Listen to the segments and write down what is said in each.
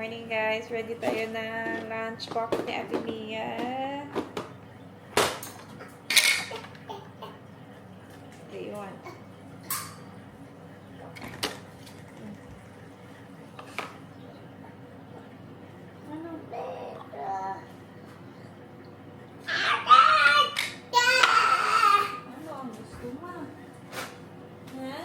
Morning guys, ready tayo ng lunch box ni Ate Mia. What do you want? Ano? Ano ang gusto mo? Ha?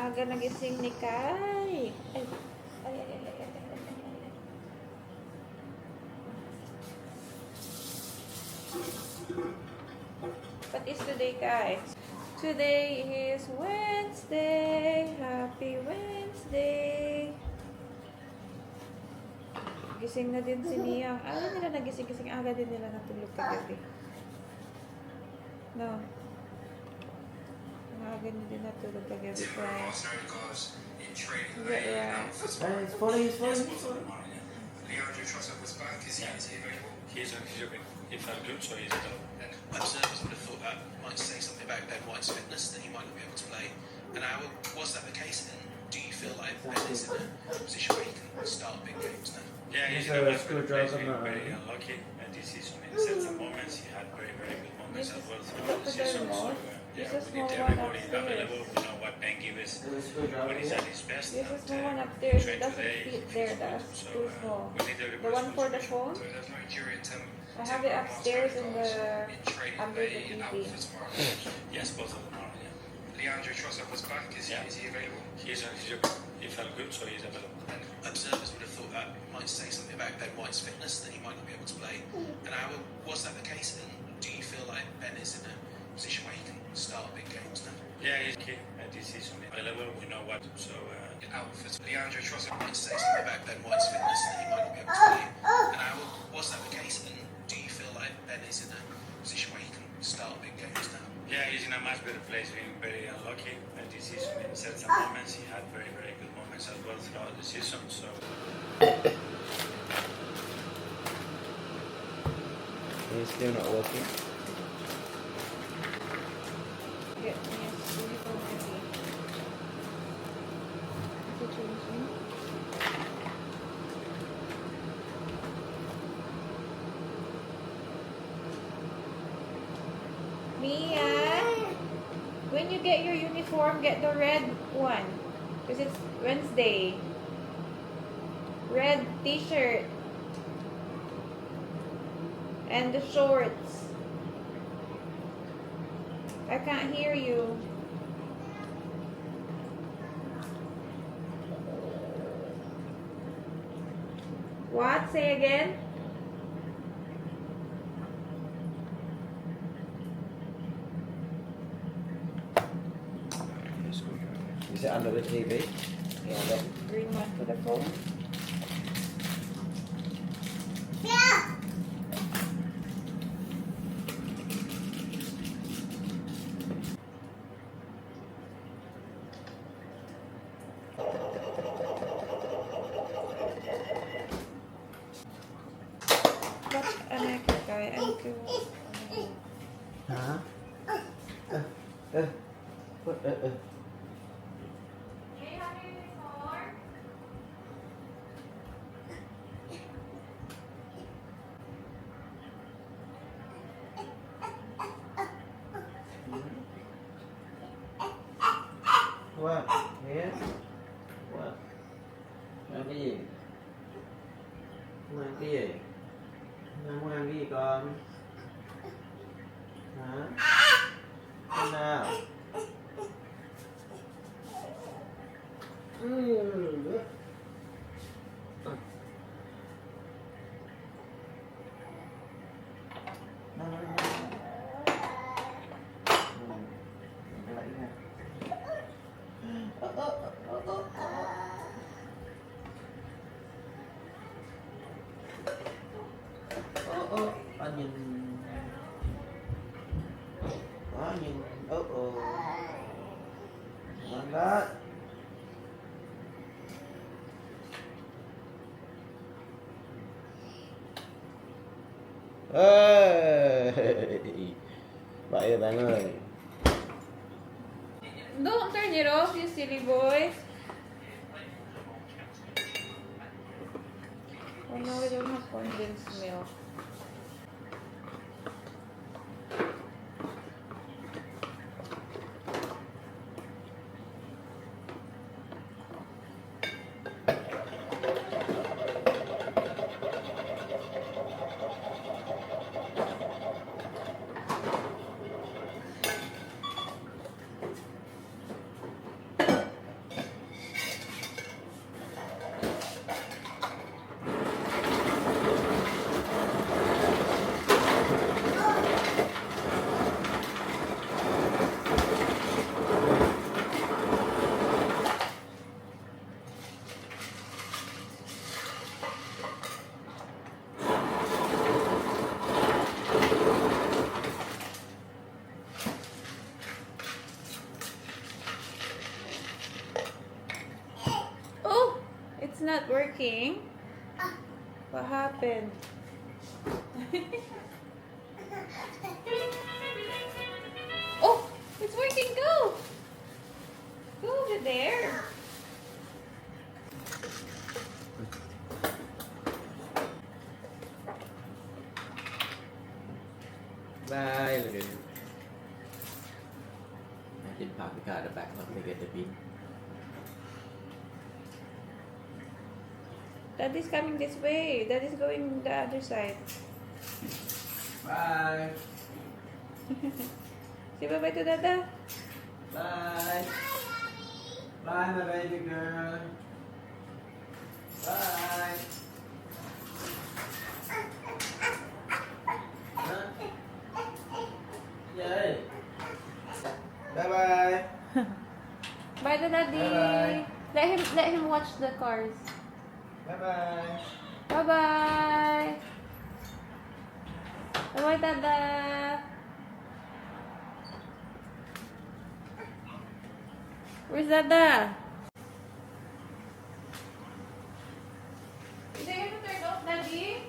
Aga nagising ni Kai. Ay. What is today, Kai? Today is Wednesday. Happy Wednesday. Gising na din si Mia. Ayaw nila nagising-gising. Aga din nila natulog kagabi. No. Aga din natulog kagabi. Yeah. It's falling. Leandro Trossard was back. Is he available? He felt good, so he's available. Observers would have thought that might say something about Ben White's fitness, that he might not be able to play. And was that the case? And do you feel like Ben is in a position where he can start big games now? Yeah, he's He's in a a much good better place. driver He's now. very unlucky this season. In certain moments, he had very good moments as well throughout the Look at season. the So, remote. yeah, This is we need small one everybody upstairs. available. We know what Ben gives when he's at his best. This is and, the one upstairs. It train doesn't today, fit he there. feels good. That's So, too small. we need The everybody's one for the phone? contribution. So there's Nigerian I have it upstairs in the under the out TV. for tomorrow. Yes, both of them are. Yeah. Leandro Trossard was back. Is he available? He felt good, so he's available. And observers would have thought that might say something about Ben White's fitness, that he might not be able to play. And was that the case? And do you feel like Ben is in a position where he can start big games now? Yeah, he's key at this season. Available, we know what. So. Out for Leandro Trossard might say something about Ben White's fitness, that he might not be able to play. And was that the case? And do you feel like Ben is in a position where he can start big games now? Yeah, he's in a much better place. Being very unlucky at this season. In certain moments, he had very good moments as well throughout the season. So. He's still not working. Get me a uniform ready. Is it changing? Mia, when you get your uniform, get the red one. Because it's Wednesday. Red t-shirt. And the shorts. I can't hear you. What? Say again? Is it under the TV? Yeah, the green one for the phone. What an anchor guy, anchor. Huh? What? What? Yes? What? Làm cái gì? Làm cái gì? Làm muốn ăn cái gì con? Hả? Thế nào? Lấy nha. Anh nhìn đó, nhìn Ngon đó. Ê, vậy bạn ơi. Don't turn it off, you silly boy. Oh no, we don't have condensed milk. Oh, it's not working. What happened? Oh, it's working. Go. Go over there. Bye. Look at it. I did pop the card back. Not to get the pin. Daddy's coming this way. Daddy's going the other side. Bye. Say bye-bye to Dada. Bye. Bye, my baby girl. Bye. Huh? Yay. Bye-bye. Bye to Daddy. Bye-bye. Let him watch the cars. Bye-bye. Bye-bye. Bye-bye, Dada. Where's Dada? Is it going to turn off, Daddy?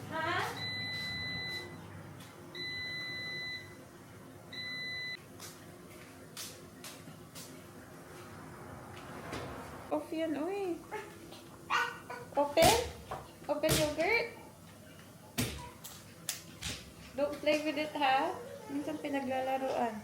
Huh? Off yan, uy. Open? Open yogurt? Don't play with it, ha? Minsan pinaglalaroan.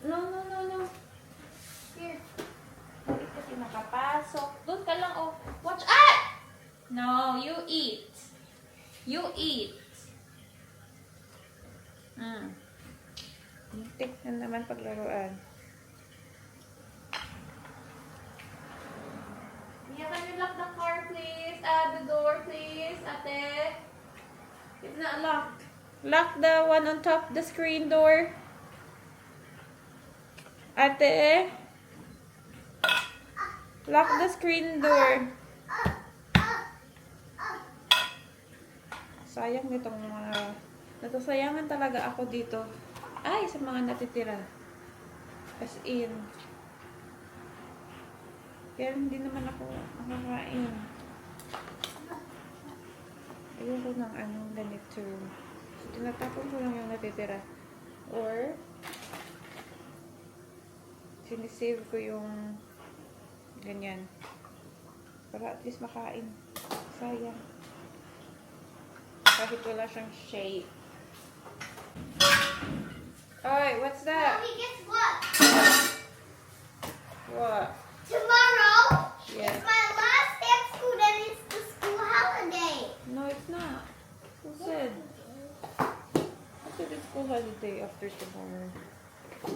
No. Here. Hindi kasi nakapasok. Doon ka lang, oh. Watch out! No, you eat. You eat. Muntik na naman paglaruan. Yeah, can you lock the car, please? The door, please, ate. It's not locked. Lock the one on top, the screen door. Ate, lock the screen door. Sayang nitong mga... Natasayangan talaga ako dito. Ay, sa mga natitira. As in. Kaya hindi naman ako makakain. Ayoko ng ganito. So, tinatapon ko lang yung natitira. Or... sinisave ko yung ganyan para at least makain. Sayang kahit wala siyang shape. Oy, what's that? Mommy, guess what? What? Tomorrow Yeah. is my last day of school, then it's the school holiday. No, it's not. Who said? I said it's school holiday after tomorrow.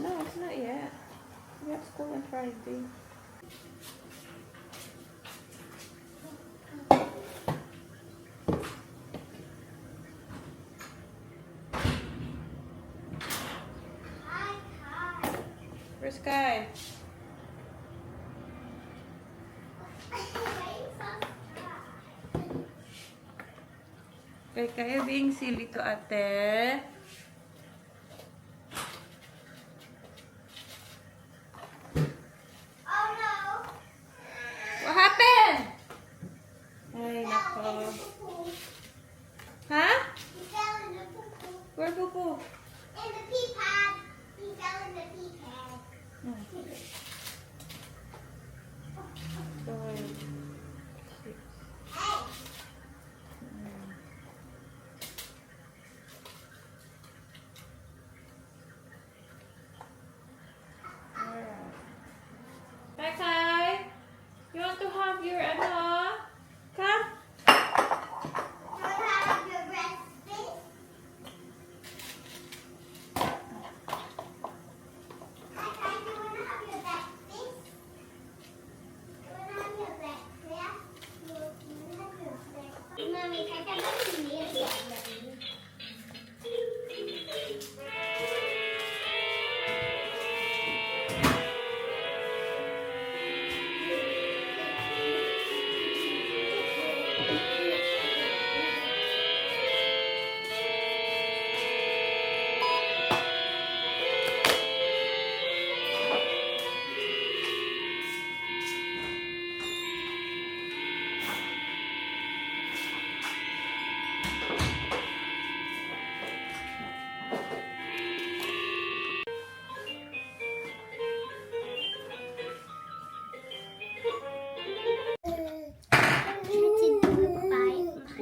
No, it's not yet. We have school on Friday. Hi. Where's Sky? Okay, kayo being silly to ate. Oh no. What happened? Ay, nako. Ha? He fell in the poo-poo. Where poo-poo? In the pee pad. He fell in the pee pad. Hey. Kai Kai, you want to have your ano? Come. You want to have your breakfast? Hi, Kai, you want to have your breakfast? You want to have your breakfast? You want to have your breakfast? Mommy, Kai, Kai, what do you need?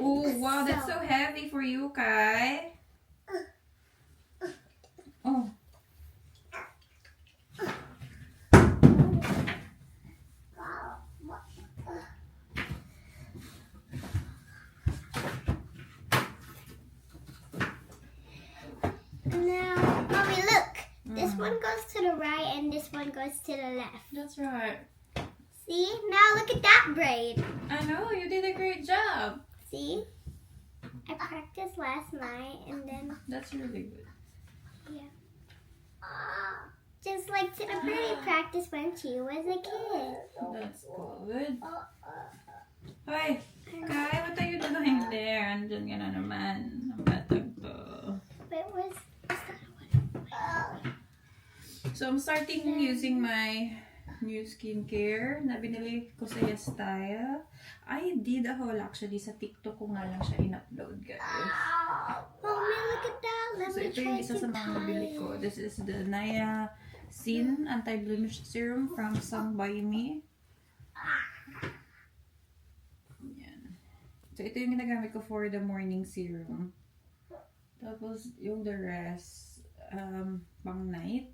Oh, wow, that's so heavy for you, Kai. Oh. Now, Mommy, look. This one goes to the right and this one goes to the left. That's right. See? Now look at that braid. I know, you did a great job. See? I practiced last night and then, That's really good. just like to the braid practice when she was a kid. That's good. Hoy, Kai, what are you doing there? Andyan ka na naman. Ang batag to. But it was, So, I'm starting using my new skincare na binili ko sa Yestaya. I did a haul actually. Sa TikTok ko nga lang siya in-upload, guys. Mommy, look at that. Let So, me ito yung try isa to sa mga nabili tie ko. it. This is the Naya Sin Anti-Blemish Serum from Sang by Me. Yan. So, ito yung ginagamit ko for the morning serum. Tapos, yung the rest, pang night.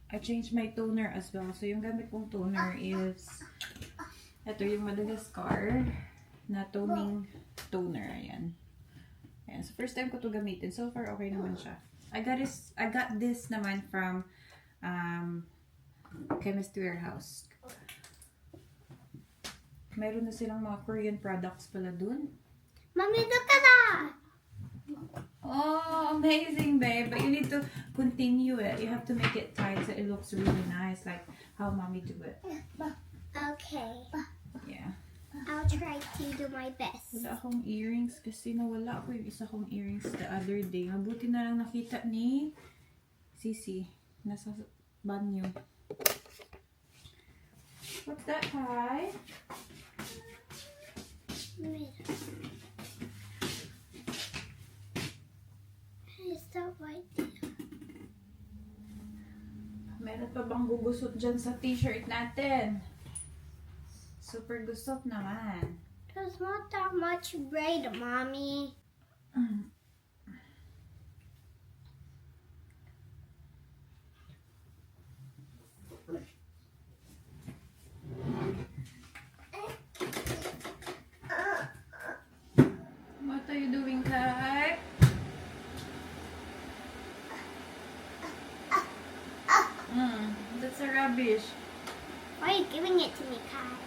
I changed my toner as well. So, yung gamit kong toner is ito yung Madagascar na toning toner. Ayan. Ayan. So, first time ko to gamitin. So far, okay naman siya. I got this naman from Chemist Warehouse. Meron na silang mga Korean products pala dun. Mommy, look at that. Oh, amazing, babe. But you need to continue it. You have to make it tight so it looks really nice, like how mommy do it. Okay. Yeah. I'll try to do my best. Wala akong earrings kasi nawala ko yung isa kong earrings the other day. Mabuti na lang nakita ni Sisi. Nasa banyo. What's that, Kai? Stop right there. Meron pa bang gugusot dyan sa t-shirt natin? Super gusot naman. There's not that much braid, Mommy. What are you doing, Kai? That's a rubbish. Why are you giving it to me, Kai?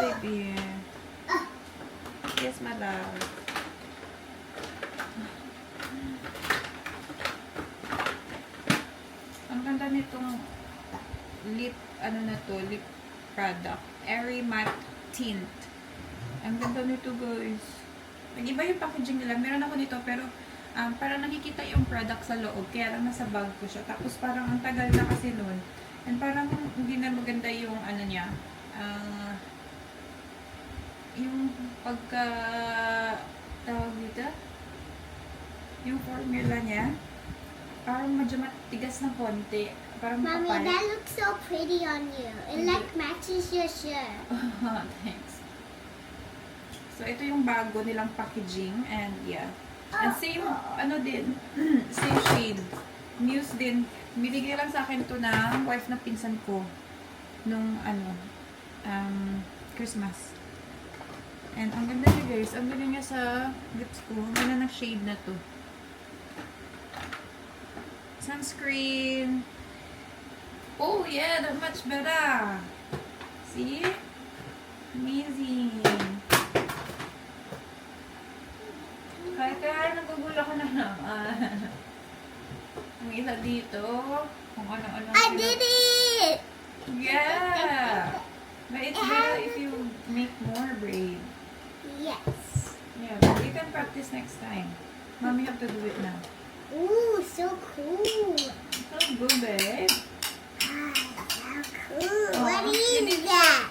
baby. Yes, my love. Ang ganda nitong lip, ano na to, lip product. Airy Matte Tint. Ang ganda nito, guys. Nag-iba yung packaging nila. Meron ako nito, pero parang nakikita yung product sa loob. Kaya lang nasa bag ko siya. Tapos parang ang tagal na kasi nun. And parang hindi na maganda yung ano niya. Yung pagka tawag dito, yung formula niya, parang medyo matigas na konti. Parang Mommy, kapal. that looks so pretty on you. It like matches your shirt. Thanks. So, ito yung bago nilang packaging. And yeah. And same, ano din, same shade. Muse din. Binigay lang sa akin to ng wife na pinsan ko. Nung, Christmas. And ang ganda niya, guys. Ang ganda niya sa lips ko. Ang ganda ng shade na to. Sunscreen. Oh, yeah. That much better. See? Amazing. Kaya nagugulo ko na naman. Ang isa dito. Kung ano-ano. I did it! Yeah. But it's better if you make more braid. Yes. Yeah, but you can practice next time. Mommy have to do it now. Ooh, so cool. So good, babe. So cool. Oh, What you is didn't that?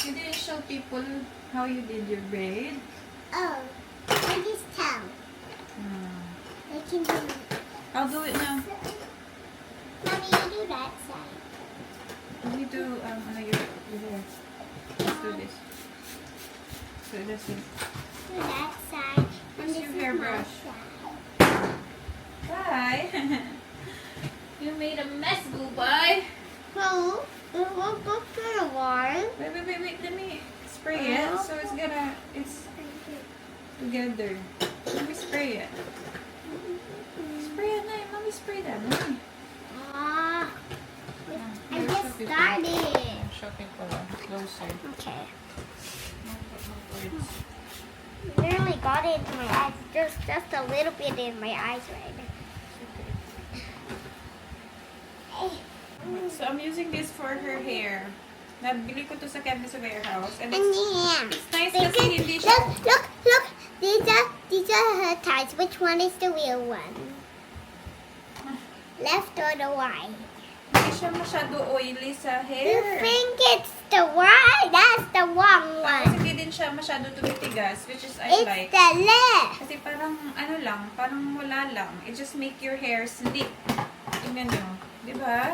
You didn't show people how you did your braid. Oh, I just tell. I can do it. I'll do it now. Mommy, you do that side. We do your hair. Let's do this. So that's it. Do that side. And Where's this your is hairbrush? my side. Bye. You made a mess, boo boy. No, it won't go for a while. Wait. Let me spray it. So it's together. Let me spray it. Spray it now. Mommy spray that. Mommy. Ah, I Here, just show people. started. Show people closer. Okay. Words. Nearly got it in my eyes. Just a little bit in my eyes right now. So I'm using this for her hair. Nabili ko to sa Campus Warehouse. And And it's, yeah. it's nice This kasi is- hindi siya... Look. These are her ties. Which one is the real one? Left or the right? Hindi siya masyado oily sa You hair. think it's the right? That's the wrong Tapos one. hindi din siya masyado tumitigas, which is I It's like. the left. Kasi parang ano lang, parang wala lang. It just make your hair sleek. Tingnan nyo. Diba?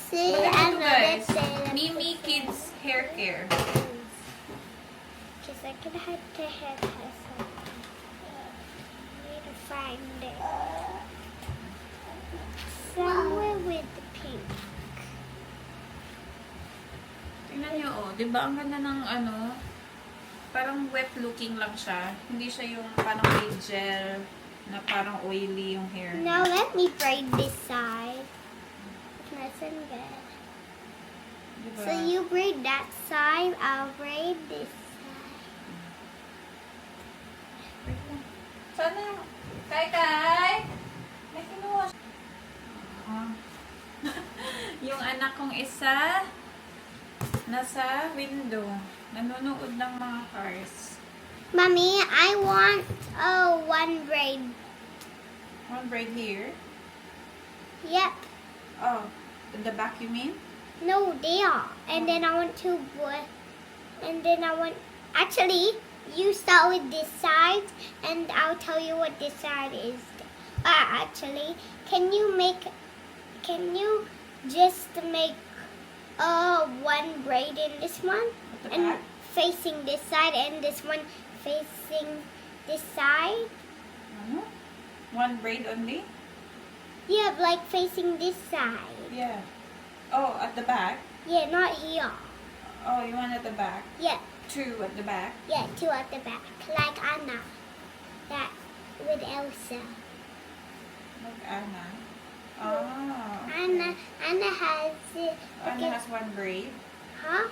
See, Maganda I'm to, gonna guys. say Mimi Kids Hair Care. Because I can have to have some. Need to find it. Somewhere with the pink. Tingnan nyo, oh. Diba ang ganda ng ano, parang wet looking lang siya. Hindi siya yung parang may gel na parang oily yung hair. Now let me braid this side. It's nice and good. Diba? So you braid that side, I'll braid this side. Sana yung... Kai! May kinuha siya. Yung anak kong isa, nasa window. Nanonood ng mga cars. Mommy, I want one braid. One braid here. Yep. Oh, the back you mean? No, they are. And then I want two boy. And then I want. Actually, you start with this side, and I'll tell you what this side is. Actually, can you just make one braid in this one, At the and back? facing this side, and this one facing this side? Ano? One braid only? Yeah, like facing this side. Yeah. Oh, at the back? Yeah, not here. Oh, you want at the back? Yeah. Two at the back? Yeah, two at the back, like Anna. That with Elsa. Like Anna. Oh. Anna has it. Anna has one braid. Huh?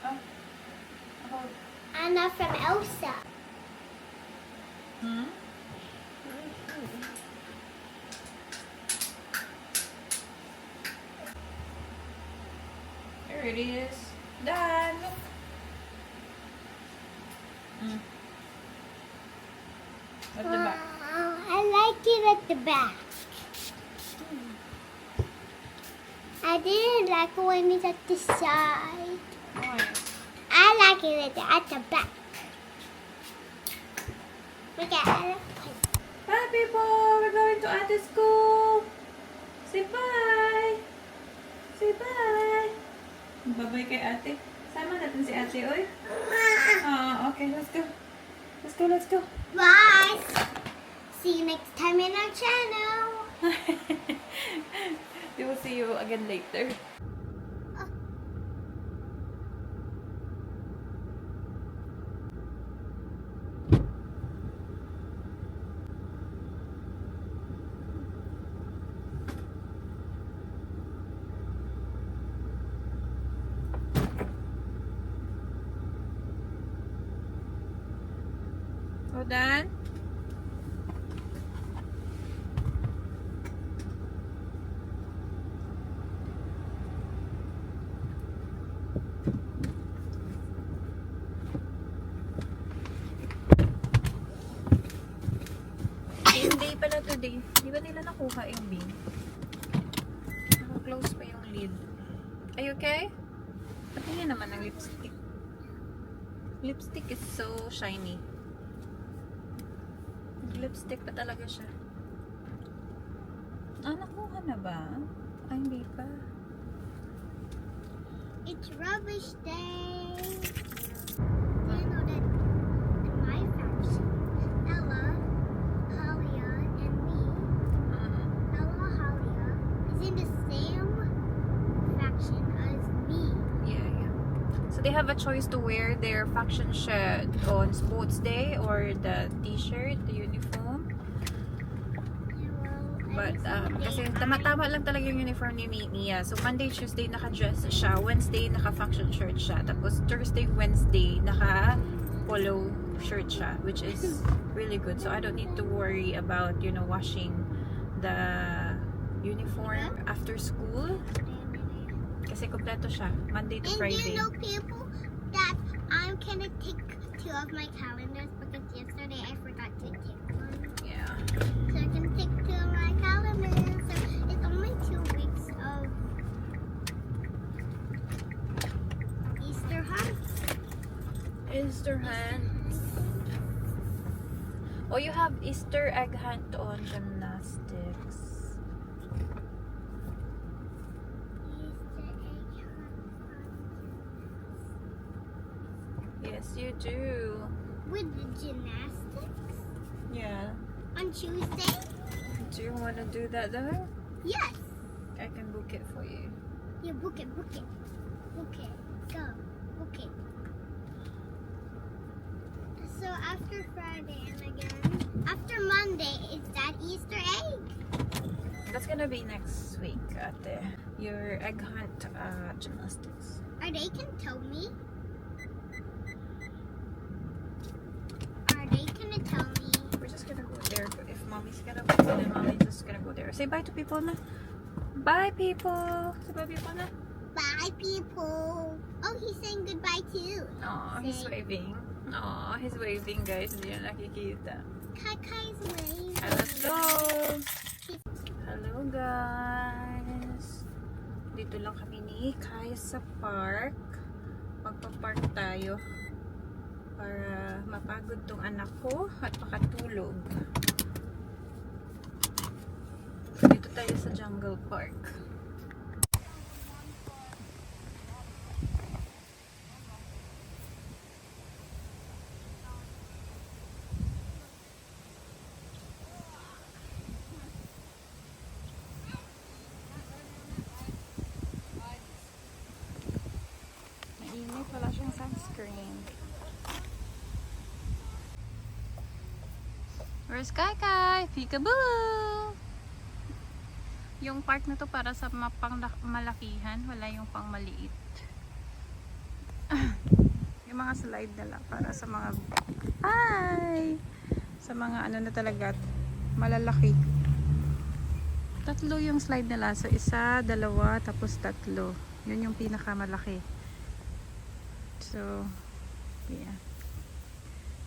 Oh. How about Anna from Elsa. Hmm? There it is. Done. Look. At the back. Wow, I like it at the back. I didn't like it when it's at the side. Why? I like it at the back. Look at it. Bye, people. We're going to Ate's school. Say bye. Say bye. Bye-bye kay ate. Sama natin si ate, oy. Okay. Let's go. Let's go, let's go. Bye. See you next time in our channel. We will see you again later. So done? Game day pala today. Di ba nila nakuha yung bean? Naka-close pa yung lid. Are you okay? Patingin naman ng lipstick. Lipstick is so shiny. Lipstick pa talaga siya. Nakuha na ba? Ay, hindi pa. It's rubbish day. Do you know that in my faction, Ella, Halia, and me, Ella Halia is in the same faction as me. Yeah. So they have a choice to wear their faction shirt on sports day or the t-shirt, the uniform. But kasi tama-tama lang talaga yung uniform ni Mia. So Monday, Tuesday naka-dress siya, Wednesday naka-faction shirt siya, tapos Thursday, Wednesday naka-polo shirt siya, which is really good. So I don't need to worry about, you know, washing the uniform after school. Kasi kompleto siya, Monday to And Friday. you know, people, that I'm gonna take 2 of my calendars because yesterday I forgot to take one. Yeah. So I can take 2 of my calendars. So it's only 2 weeks of Easter hunt. Easter hunt. Oh, you have Easter egg hunt on gymnastics. Easter egg hunt. Yes, you do. With the gymnastics Yeah. on Tuesday? Do you want to do that though? Yes. I can book it for you. You book it, book it. Book it. Go. Book it. So after Friday and again, after Monday, is that Easter egg? That's gonna be next week at your egg hunt gymnastics. Or they can tell me? Are they gonna tell me? We're just gonna go there. If mommy's gonna go, then mommy's just gonna go there. Say bye to people na. Bye people. Say bye people na. Bye, people. Oh, he's saying goodbye too. Aw, he's waving. Aw, he's waving guys. Hindi na nakikita. Kakai's waving. Let's go! Hello guys! Dito lang kami ni Kai sa park. Magpa-park tayo para mapagod tong anak ko at makatulog. Dito tayo sa Jungle Park. Mainit, wala siyang sunscreen. Where's Kai Kai? Peekaboo! Yung park na to para sa malakihan, wala yung pang maliit. Yung mga slide nila para sa mga ay sa mga ano na talaga malalaki. 3 yung slide nila. So 1, 2, tapos 3. Yun yung pinakamalaki. So yeah.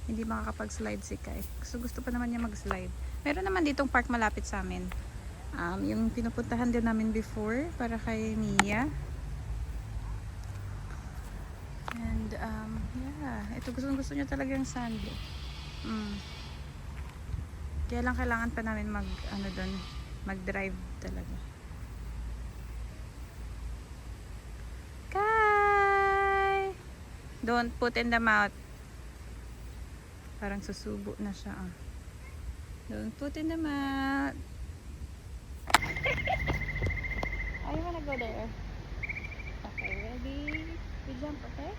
Hindi makakapag-slide si Kai. Gusto pa naman niya mag-slide. Meron naman ditong park malapit sa amin. Yung pinupuntahan din namin before para kay Mia. And yeah, ito gusto niya talaga yung sand. Kaya lang kailangan pa namin mag-drive talaga. Kai! Don't put in the mouth. Parang susubo na siya. Don't put in the mouth. I wanna go there. Okay, ready? We jump, okay?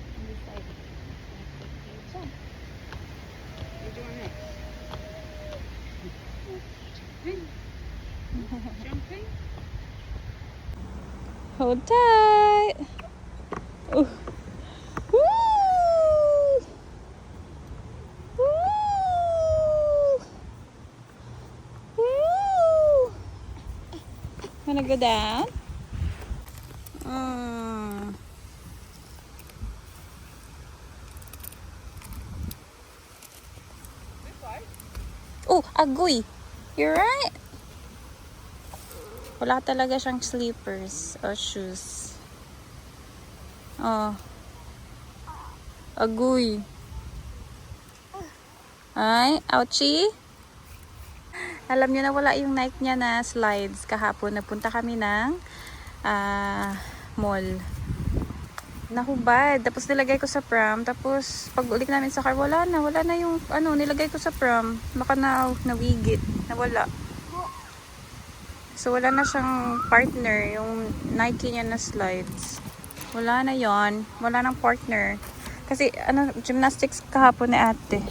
On this side. Okay, jump. You're doing next. Jumping. Hold tight. Ooh. Woo! Woo! Woo! Wanna go down? Oh, agoy. You're right. Wala talaga siyang slippers or shoes. Oh. Agoy. Ay, ouchie. Alam niyo na wala yung Nike niya na slides kahapon. Nagpunta kami ng mall. Nahubad. Tapos nilagay ko sa pram. Tapos pag ulik namin sa car, wala na yung nilagay ko sa pram. Baka nawigit. Nawala. So wala na siyang partner. Yung Nike niya na slides. Wala na yon. Wala nang partner. Kasi gymnastics kahapon ni ate.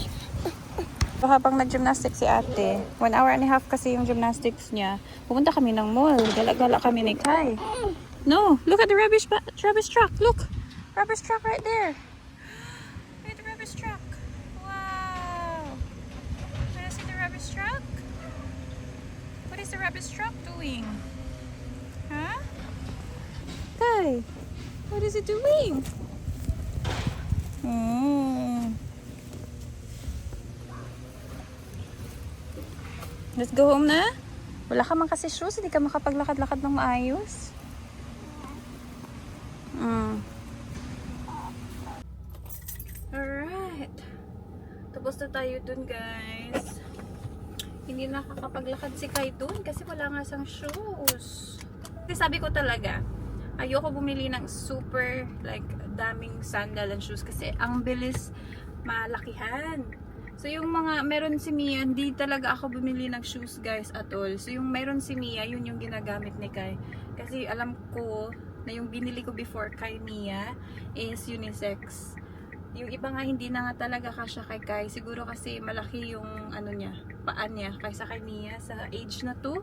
So, habang nag-gymnastics si ate, 1 hour and a half kasi yung gymnastics niya, pumunta kami ng mall. Gala-gala kami ni Kai. No, look at the rubbish truck. Look. Rubbish truck right there. Look at the rubbish truck. Wow. Wanna see the rubbish truck? What is the rubbish truck doing? Huh? Kai, what is it doing? Let's go home na. Wala ka man kasi shoes, hindi ka makapaglakad-lakad ng maayos. Alright. Tapos na tayo dun, guys. Hindi nakakapaglakad si Kai dun kasi wala nga sang shoes. Kasi sabi ko talaga, ayoko bumili ng super daming sandal and shoes kasi ang bilis malakihan. So yung meron si Mia, hindi talaga ako bumili ng shoes, guys, at all. So yung meron si Mia, yun yung ginagamit ni Kai. Kasi alam ko na yung binili ko before kay Mia is unisex. Yung iba nga hindi na nga talaga kasya kay Kai. Siguro kasi malaki yung paan niya kaysa kay Mia sa age na to.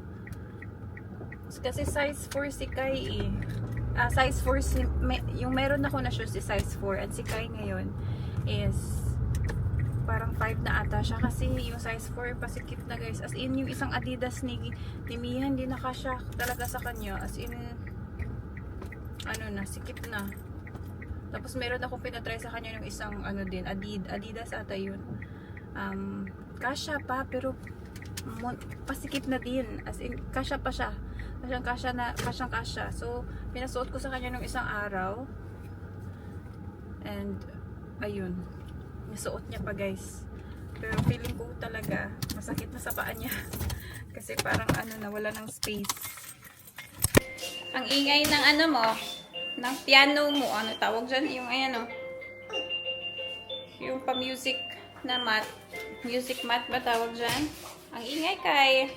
Kasi size 4 si Kai eh. Size 4 yung meron ako na shoes is size 4 at si Kai ngayon is parang 5 na ata siya kasi yung size 4 pasikip na, guys. As in yung isang Adidas ni Mia hindi na kasya talaga sa kanya. As in sikip na. Tapos meron akong pinatry sa kanya yung isang din Adidas ata yun. Kasya pa pero pasikip na din. As in kasya pa siya. Kasyang kasya. So pinasuot ko sa kanya nung isang araw. And ayun. Nasuot niya pa, guys. Pero feeling ko talaga masakit na sa paa niya. Kasi parang wala ng space. Ang ingay ng ng piano mo. Ano tawag dyan? Yung yung pa-music na mat. Music mat ba tawag dyan? Ang ingay, Kai.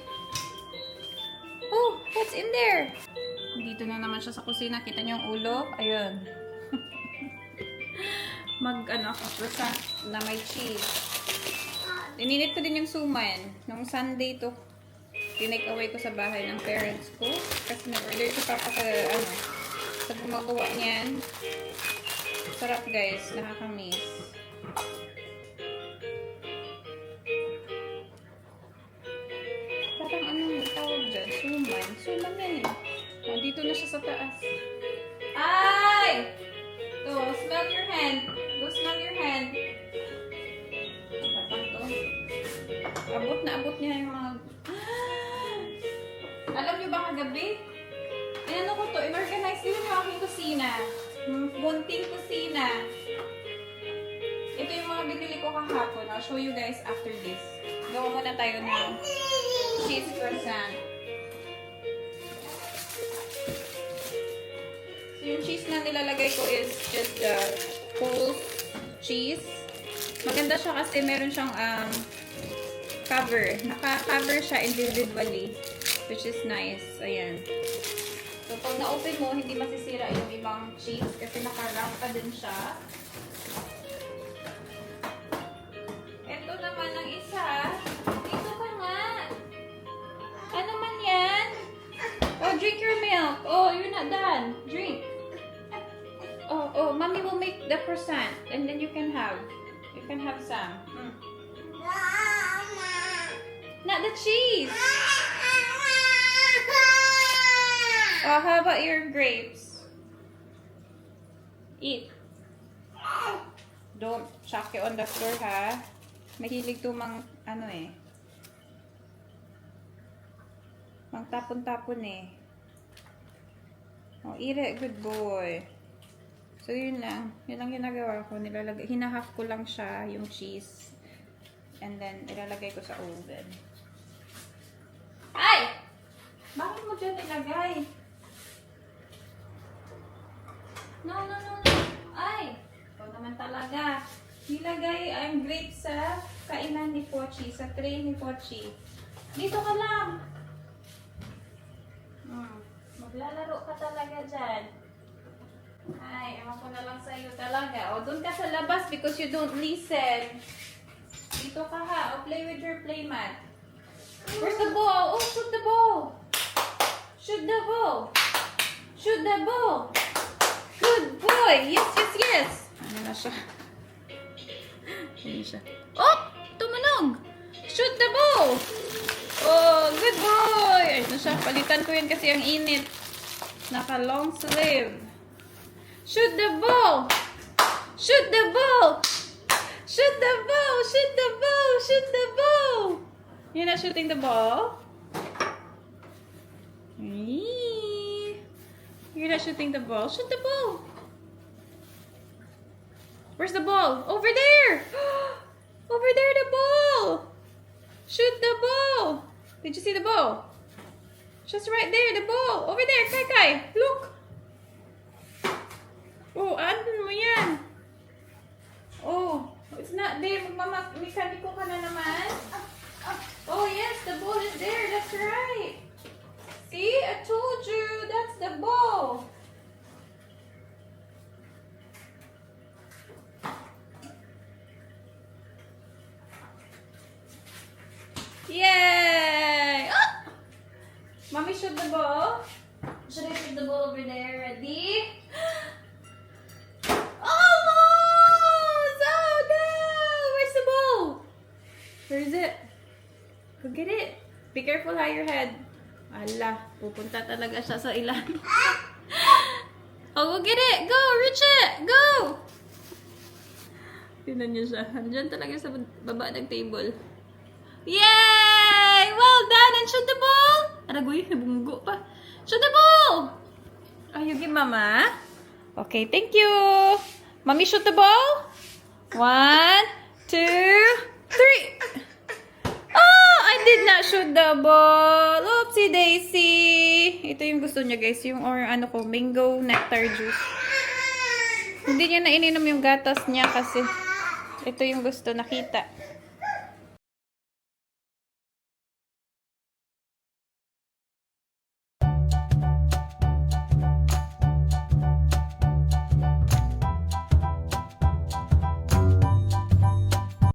Oh, what's in there? Dito na naman siya sa kusina. Kita niyo yung ulo? Ayun. Croissant na may cheese. Ininit ko din yung suman. Nung Sunday to. tinake away ko sa bahay ng parents ko. Kasi nag-order si Papa sa gumagawa niyan. Sarap guys, nakakamiss. Parang anong tawag dyan? Suman. Suman yan eh. Oh, dito na siya sa taas. Ay! Go, smell your hand. Go smell your hand. Tapang to. Abot na abot niya yung mga... Alam niyo ba kagabi? Ano ko to? In-organize din yung aking kusina. Munting kusina. Ito yung mga binili ko kahapon. I'll show you guys after this. Gawa muna tayo ng cheese croissant. So yung cheese na nilalagay ko is just whole cheese. Maganda siya kasi meron siyang cover. Naka-cover siya individually. Which is nice. Ayan. So, pag na-open mo, hindi masisira yung ibang cheese kasi naka-wrap pa din siya. Ito naman ang isa. Dito ka nga. Ano man yan? Oh, drink your milk. Oh, you're not done. Drink. Oh, mommy will make the croissant and then you can have some. Not the cheese. Oh, how about your grapes? Eat. Don't chuck it on the floor, ha? Mahilig to mang tapon-tapon eh. Oh, eat it, good boy. So, yun lang. Yun lang ginagawa ko. Hinahaf ko lang siya, yung cheese. And then, ilalagay ko sa oven. Ay! Bakit mo dyan nilagay? No. Ay! Ito naman talaga. Nilagay ang grapes sa kainan ni Pochi, sa tray ni Pochi. Dito ka lang. Maglalaro ka talaga dyan. Ay, ewan ko na lang sa'yo talaga. O, doon ka sa labas because you don't listen. Dito ka ha. O, play with your playmat. Where's the ball? Oh, shoot the ball. Shoot the ball. Shoot the ball. Good boy. Yes. Ano na siya? Ano siya? Oh! Tumunog! Shoot the ball! Oh, good boy! Ayun na siya. Palitan ko yan kasi ang init. Naka long sleeve. Shoot the ball! Shoot the ball! Shoot the ball! Shoot the ball! Shoot the ball! You're not shooting the ball? You're not shooting the ball? Shoot the ball! Where's the ball? Over there! Over there, the ball! Shoot the ball! Did you see the ball? Just right there, the ball! Over there, Kai! Look! Oh, ano mo yan? Oh, it's not there. Magmamakaniko ka na naman. Oh, yes, the ball is there. That's right. See? I told you. That's the ball. Yay! Oh! Mommy shoot the ball. Should I shoot the ball over there? Ready? Almost! Oh no! Where's the ball? Where is it? Go get it. Be careful ha, your head. Ala, pupunta talaga siya sa ilan. Oh, go get it. Go, reach it. Go! Tingnan niyo siya. Andyan talaga sa baba ng table. Yay! Well done! And shoot the ball! Aragoy, nabunggo pa. Shoot the ball! Oh, you give mama? Okay, thank you. Mommy, shoot the ball. 1, 2, 3. Oh, I did not shoot the ball. Oopsie daisy. Ito yung gusto niya, guys. Yung mango nectar juice. Hindi niya na ininom yung gatas niya kasi ito yung gusto nakita.